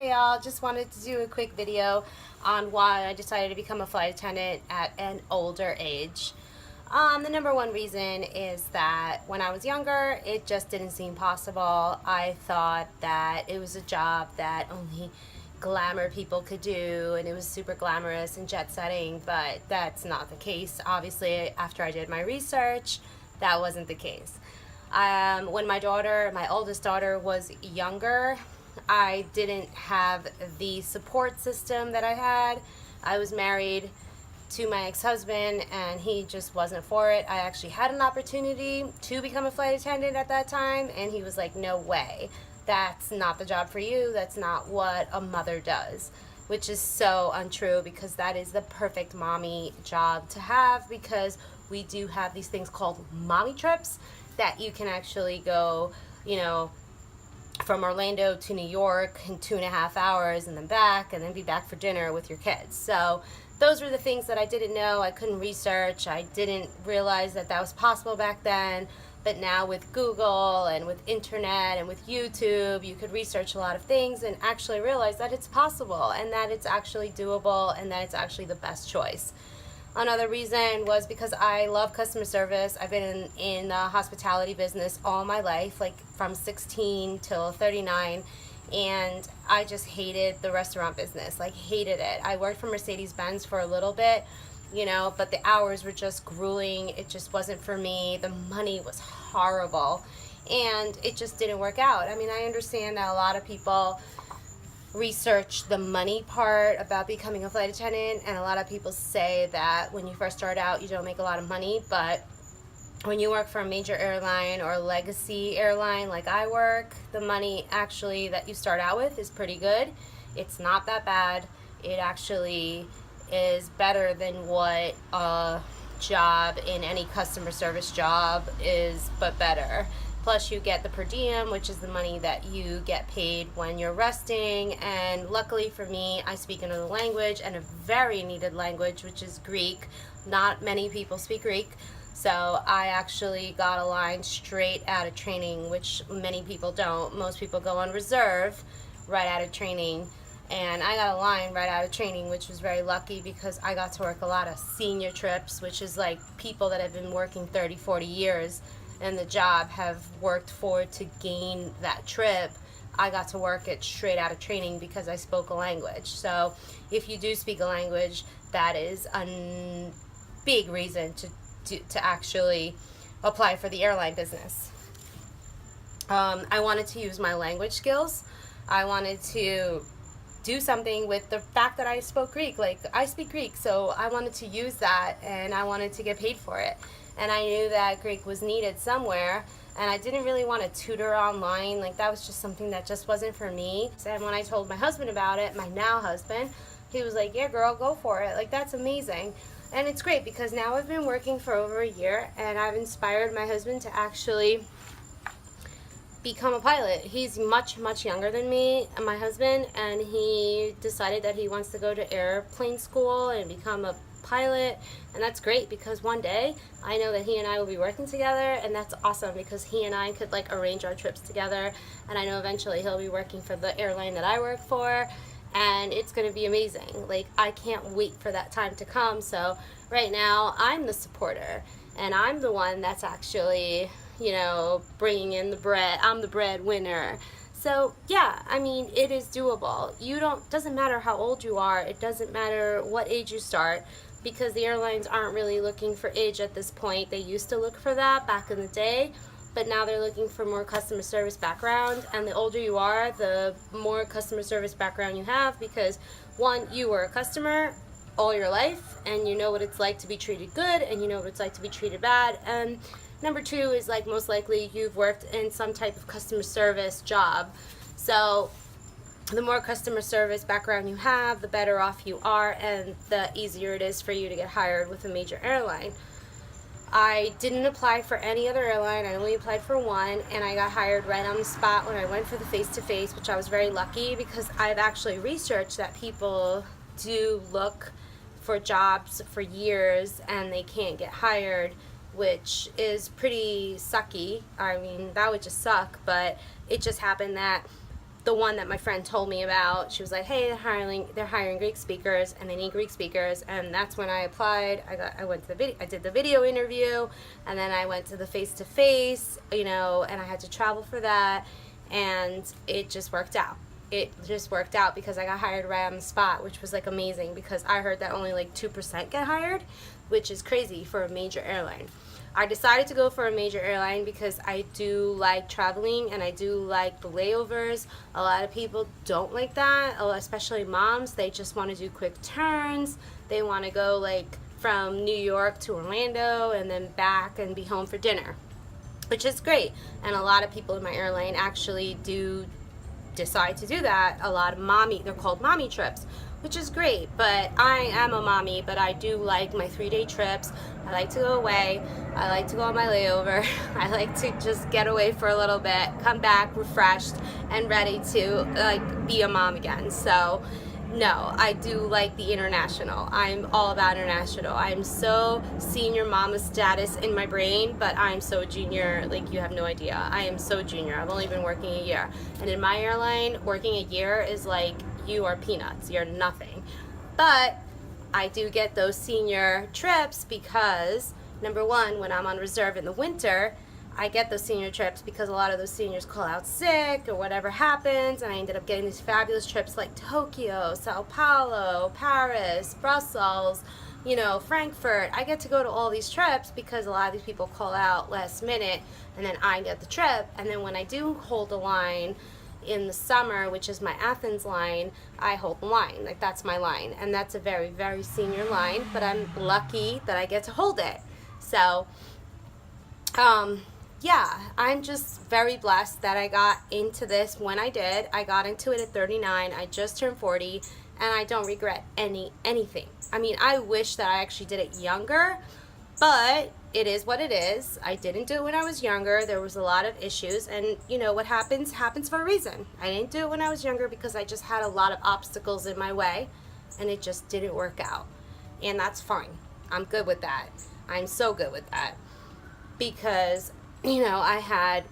Hey y'all, just wanted to do a quick video on why I decided to become a flight attendant at an older age. The number one reason is that when I was younger, it just didn't seem possible. I thought that it was a job that only glamour people could do, and it was super glamorous and jet setting, but that's not the case. Obviously, after I did my research, that wasn't the case. When my oldest daughter was younger, I didn't have the support system that I had. I was married to my ex-husband and he just wasn't for it. I actually had an opportunity to become a flight attendant at that time and he was like, no way. That's not the job for you. That's not what a mother does, which is so untrue because that is the perfect mommy job to have, because we do have these things called mommy trips that you can actually go, from Orlando to New York in 2.5 hours and then back, and then be back for dinner with your kids. So those were the things that I didn't know. I couldn't research. I didn't realize that that was possible back then. But now with Google and with internet and with YouTube, you could research a lot of things and actually realize that it's possible and that it's actually doable and that it's actually the best choice. Another reason was because I love customer service. I've been in the hospitality business all my life, like from 16 till 39, and I just hated the restaurant business, like hated it. I worked for Mercedes-Benz for a little bit, but the hours were just grueling. It just wasn't for me. The money was horrible, and it just didn't work out. I mean, I understand that a lot of people research the money part about becoming a flight attendant, and a lot of people say that when you first start out you don't make a lot of money, but when you work for a major airline or a legacy airline like I work, the money actually that you start out with is pretty good. It's not that bad. It actually is better than what a job in any customer service job is, but better. Plus you get the per diem, which is the money that you get paid when you're resting. And luckily for me, I speak another language, and a very needed language, which is Greek. Not many people speak Greek. So I actually got a line straight out of training, which many people don't. Most people go on reserve right out of training. And I got a line right out of training, which was very lucky because I got to work a lot of senior trips, which is like people that have been working 30, 40 years and the job have worked for to gain that trip. I got to work it straight out of training because I spoke a language. So if you do speak a language, that is a big reason to actually apply for the airline business. I wanted to use my language skills. I wanted to do something with the fact that I spoke Greek. Like, I speak Greek, so I wanted to use that and I wanted to get paid for it. And I knew that Greek was needed somewhere, and I didn't really want to tutor online. Like, that was just something that just wasn't for me. And when I told my husband about it, my now husband, he was like, yeah girl, go for it. Like, that's amazing. And it's great because now I've been working for over a year and I've inspired my husband to actually become a pilot. He's much, much younger than me, my husband, and he decided that he wants to go to airplane school and become a pilot. And that's great because one day I know that he and I will be working together, and that's awesome because he and I could like arrange our trips together, and I know eventually he'll be working for the airline that I work for, and it's going to be amazing. Like, I can't wait for that time to come. So right now I'm the supporter and I'm the one that's actually bringing in the bread. I'm the breadwinner. So yeah, I mean, it is doable. Doesn't matter how old you are. It doesn't matter what age you start, because the airlines aren't really looking for age at this point. They used to look for that back in the day, but now they're looking for more customer service background. And the older you are, the more customer service background you have, because one, you were a customer all your life and you know what it's like to be treated good and you know what it's like to be treated bad. And number two is, like, most likely you've worked in some type of customer service job. So the more customer service background you have, the better off you are, and the easier it is for you to get hired with a major airline. I didn't apply for any other airline. I only applied for one, and I got hired right on the spot when I went for the face-to-face, which I was very lucky because I've actually researched that people do look for jobs for years and they can't get hired, which is pretty sucky. I mean, that would just suck, but it just happened that the one that my friend told me about. She was like, hey, they're hiring Greek speakers, and they need Greek speakers. And that's when I applied. I did the video interview, and then I went to the face-to-face, you know, and I had to travel for that, and it just worked out. It just worked out because I got hired right on the spot, which was like amazing, because I heard that only like 2% get hired, which is crazy for a major airline. I decided to go for a major airline because I do like traveling and I do like the layovers. A lot of people don't like that, especially moms. They just want to do quick turns. They want to go like from New York to Orlando and then back and be home for dinner, which is great. And a lot of people in my airline actually do decide to do that. A lot of they're called mommy trips, which is great. But I am a mommy, but I do like my 3-day trips. I like to go away. I like to go on my layover. I like to just get away for a little bit, come back refreshed and ready to like be a mom again. So no, I do like the international. I'm all about international. I'm so senior mama status in my brain, but I'm so junior, like you have no idea. I am so junior. I've only been working a year. And in my airline, working a year is like, you are peanuts. You're nothing. But I do get those senior trips because, number one, when I'm on reserve in the winter, I get those senior trips because a lot of those seniors call out sick or whatever happens, and I ended up getting these fabulous trips like Tokyo, Sao Paulo, Paris, Brussels, you know, Frankfurt. I get to go to all these trips because a lot of these people call out last minute, and then I get the trip. And then when I do hold a line in the summer, which is my Athens line, I hold the line. Like, that's my line, and that's a very, very senior line, but I'm lucky that I get to hold it. So, yeah, I'm just very blessed that I got into this when I did. I got into it at 39. I just turned 40, and I don't regret anything. I mean, I wish that I actually did it younger, but it is what it is. I didn't do it when I was younger. There was a lot of issues, and you know what happens for a reason. I didn't do it when I was younger because I just had a lot of obstacles in my way, and it just didn't work out. And that's fine. I'm good with that. I'm so good with that. Because, you know,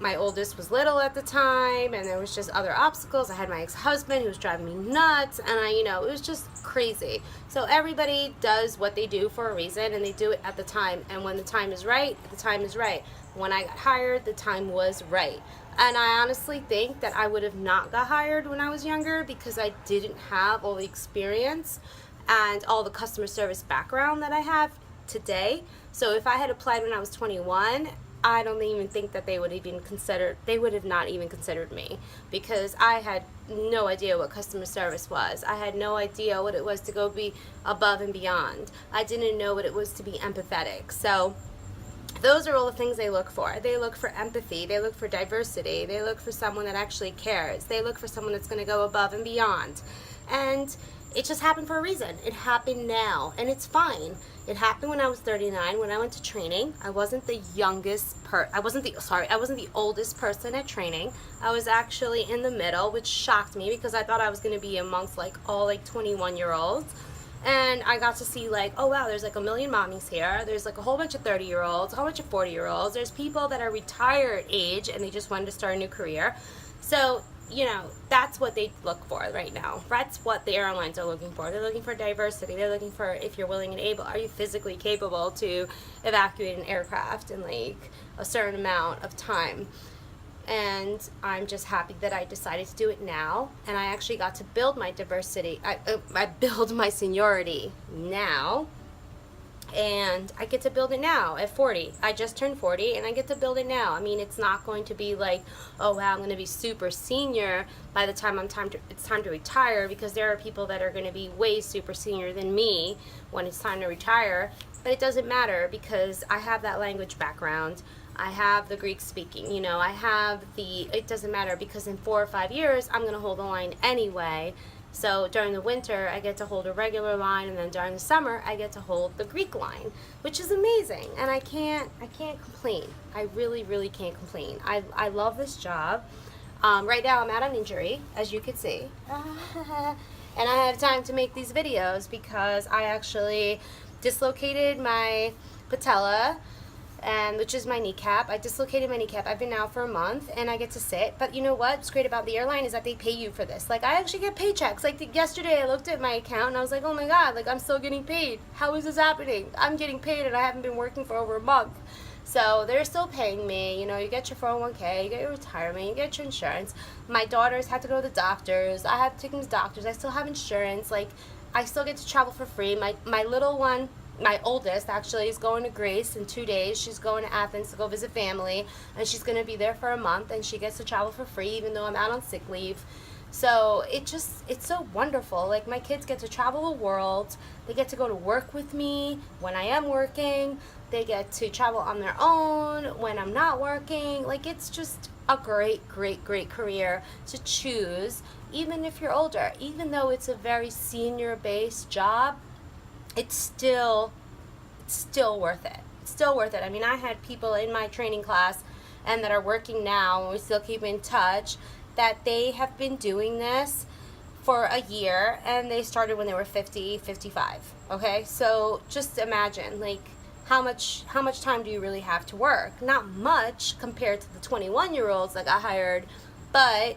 my oldest was little at the time, and there was just other obstacles. I had my ex-husband who was driving me nuts, and it was just crazy. So everybody does what they do for a reason, and they do it at the time. And when the time is right, the time is right. When I got hired, the time was right. And I honestly think that I would have not got hired when I was younger because I didn't have all the experience and all the customer service background that I have today. So if I had applied when I was 21, I don't even think that they would have not even considered me, because I had no idea what customer service was. I had no idea what it was to go be above and beyond. I didn't know what it was to be empathetic. So those are all the things they look for. They look for empathy. They look for diversity. They look for someone that actually cares. They look for someone that's going to go above and beyond. And it just happened for a reason. It happened now, and it's fine. It happened when I was 39. When I went to training, I wasn't the oldest person at training. I was actually in the middle, which shocked me because I thought I was going to be amongst like all like 21-year-olds. And I got to see like, oh wow, there's like a million mommies here. There's like a whole bunch of 30-year-olds, a whole bunch of 40-year-olds. There's people that are retired age and they just wanted to start a new career. So, you know, that's what they look for right now. That's what the airlines are looking for. They're looking for diversity. They're looking for, if you're willing and able, are you physically capable to evacuate an aircraft in like a certain amount of time? And I'm just happy that I decided to do it now, and I actually got to build my diversity. I build my seniority now, and I get to build it now at 40. I just turned 40, and I get to build it now. I mean, it's not going to be like, oh wow, I'm going to be super senior by the time it's time to retire, because there are people that are going to be way super senior than me when it's time to retire. But it doesn't matter because I have that language background. I have the Greek speaking, you know, it doesn't matter because in 4 or 5 years, I'm going to hold a line anyway. So during the winter, I get to hold a regular line, and then during the summer, I get to hold the Greek line, which is amazing. And I can't complain. I really, really can't complain. I love this job. Right now, I'm at an injury, as you can see. And I have time to make these videos because I actually dislocated my patella and which is my kneecap. I dislocated my kneecap. I've been out for a month, and I get to sit. But you know what's great about the airline is that they pay you for this. Like, I actually get paychecks. Like, yesterday I looked at my account and I was like, oh my god, like, I'm still getting paid. How is this happening? I'm getting paid and I haven't been working for over a month. So they're still paying me. You know, you get your 401k, you get your retirement, you get your insurance. My daughters had to go to the doctors. I had to take them to doctors. I still have insurance. Like, I still get to travel for free. My little one, my oldest actually, is going to Greece in 2 days. She's going to Athens to go visit family, and she's going to be there for a month, and she gets to travel for free even though I'm out on sick leave. So it's so wonderful. Like, my kids get to travel the world. They get to go to work with me when I am working. They get to travel on their own when I'm not working. Like, it's just a great, great, great career to choose, even if you're older. Even though it's a very senior-based job, it's still worth it. It's still worth it. I mean, I had people in my training class and that are working now, and we still keep in touch, that they have been doing this for a year, and they started when they were 50, 55. Okay, so just imagine, like, how much time do you really have to work? Not much compared to the 21-year-olds that got hired, but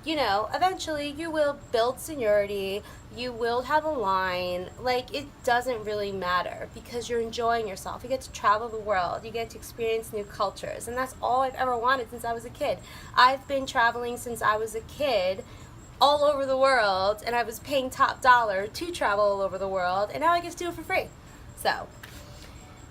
you know, eventually you will build seniority, you will have a line. Like, it doesn't really matter because you're enjoying yourself. You get to travel the world, you get to experience new cultures, and that's all I've ever wanted since I was a kid. I've been traveling since I was a kid all over the world, and I was paying top dollar to travel all over the world, and now I get to do it for free. So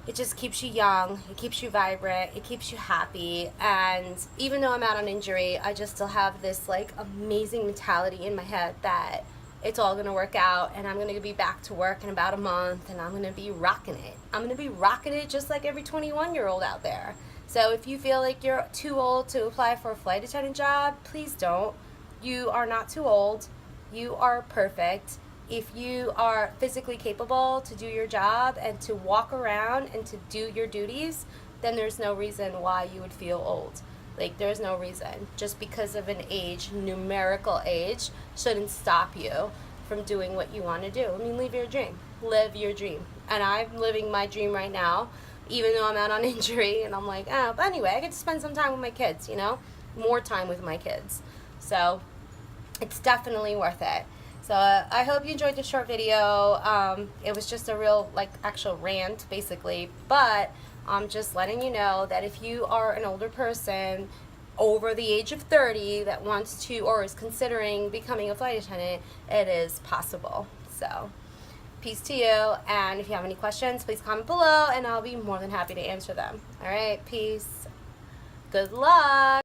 it just keeps you young, it keeps you vibrant, it keeps you happy, and even though I'm out on injury, I just still have this like amazing mentality in my head that it's all gonna work out, and I'm gonna be back to work in about a month, and I'm gonna be rocking it. I'm gonna be rocking it just like every 21-year-old out there. So if you feel like you're too old to apply for a flight attendant job, please don't. You are not too old. You are perfect. If you are physically capable to do your job and to walk around and to do your duties, then there's no reason why you would feel old. Like, there's no reason. Just because of an age, numerical age, shouldn't stop you from doing what you want to do. I mean, live your dream. Live your dream. And I'm living my dream right now, even though I'm out on injury, and I'm like, oh, but anyway, I get to spend some time with my kids, you know? More time with my kids. So it's definitely worth it. So I hope you enjoyed this short video. It was just a real, like, actual rant, basically. But I'm just letting you know that if you are an older person over the age of 30 that wants to or is considering becoming a flight attendant, it is possible. So peace to you. And if you have any questions, please comment below, and I'll be more than happy to answer them. All right, peace. Good luck.